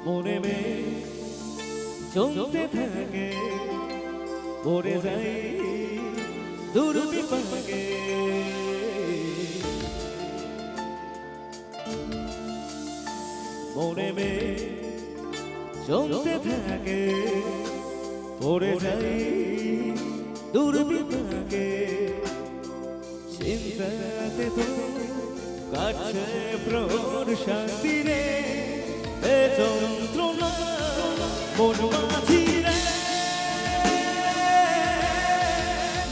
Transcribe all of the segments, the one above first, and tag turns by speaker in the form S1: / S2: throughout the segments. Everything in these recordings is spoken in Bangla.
S1: মনে চলতে থাকে পড়ে যাই দূর বিপাকে মনে চলতে থাকে পড়ে যাই দূর বিপাকে চিন্তাতে তো কাছে প্রহর শান্তি রে এ যন্ত্রণা মন মাঝি রে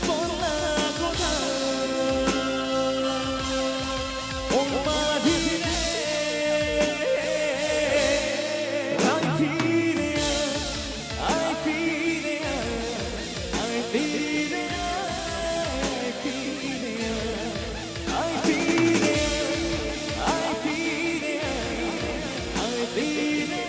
S1: বলা কথা মন মাঝি রে আই ফিরে আই ফিরে আই ফিরে আই ফিরে আই ফিরে আই ফিরে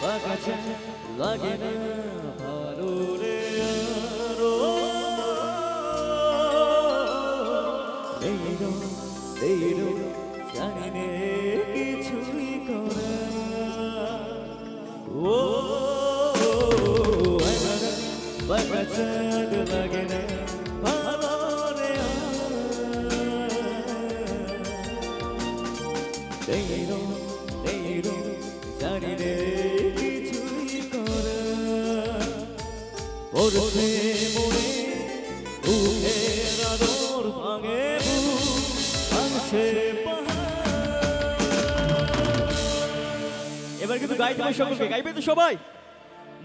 S1: বাগাছে লাগে না ভালো রে এই জানি নে কিছুই করে ও বাগাছে লাগে না ভালো রে এই জানি রে কিছুই করে পড়ছে মনে বুকের আদর ভাঙে ভাঙছে এবার কিন্তু গাইতে হবে সকলকে গাইবে তো সবাই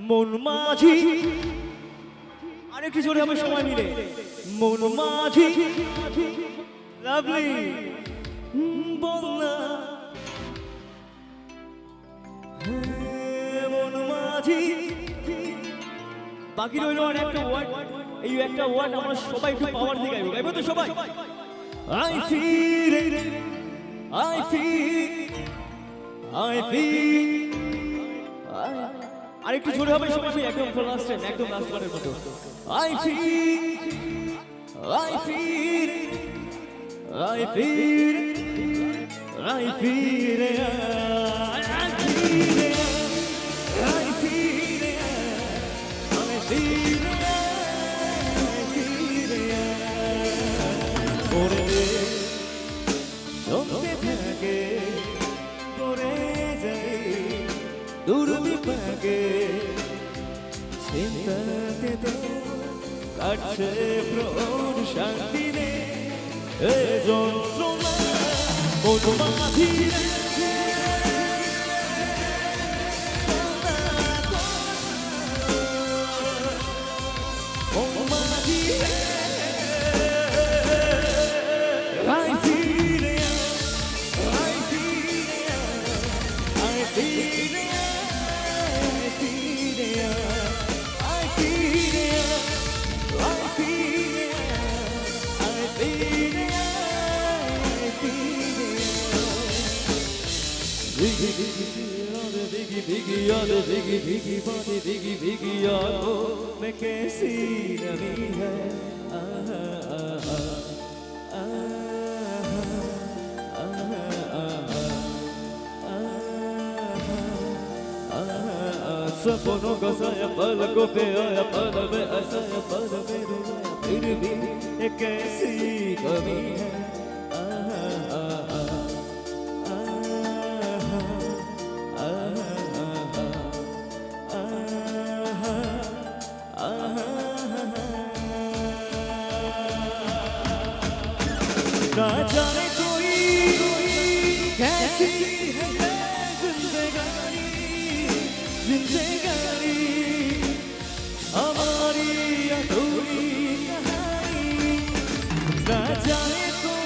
S1: মন মাঝি আরেকটু জোরে হবে সবাই মিলে মন মাঝি লাভলি বলনা বাকি রইল আর একটা ওয়ার্ড এই একটা ওয়ার্ড আমরা সবাই একটু পাওয়ার দিয়ে গাইবো গাইবো তো সবাই আই ফিল আর একটু জোরে হবে সবাই একদম লাস্ট একদম লাস্ট বারের মতো আই ফিল চলতে থাকে পড়ে যাই দূর বিপাকে চিন্তাতে তো কাটছে প্রহর শান্তি রে এ যন্ত্রণা মন মাঝি भीगी यादों में कैसी नमी है सपनों का साया पलकों पे आया पल में आया पल में रुलाया फिर भी ये कैसी कमी है ना जाने कोई कैसी है जिंदगानी हमारी अधूरी कहानी ना जाने कोई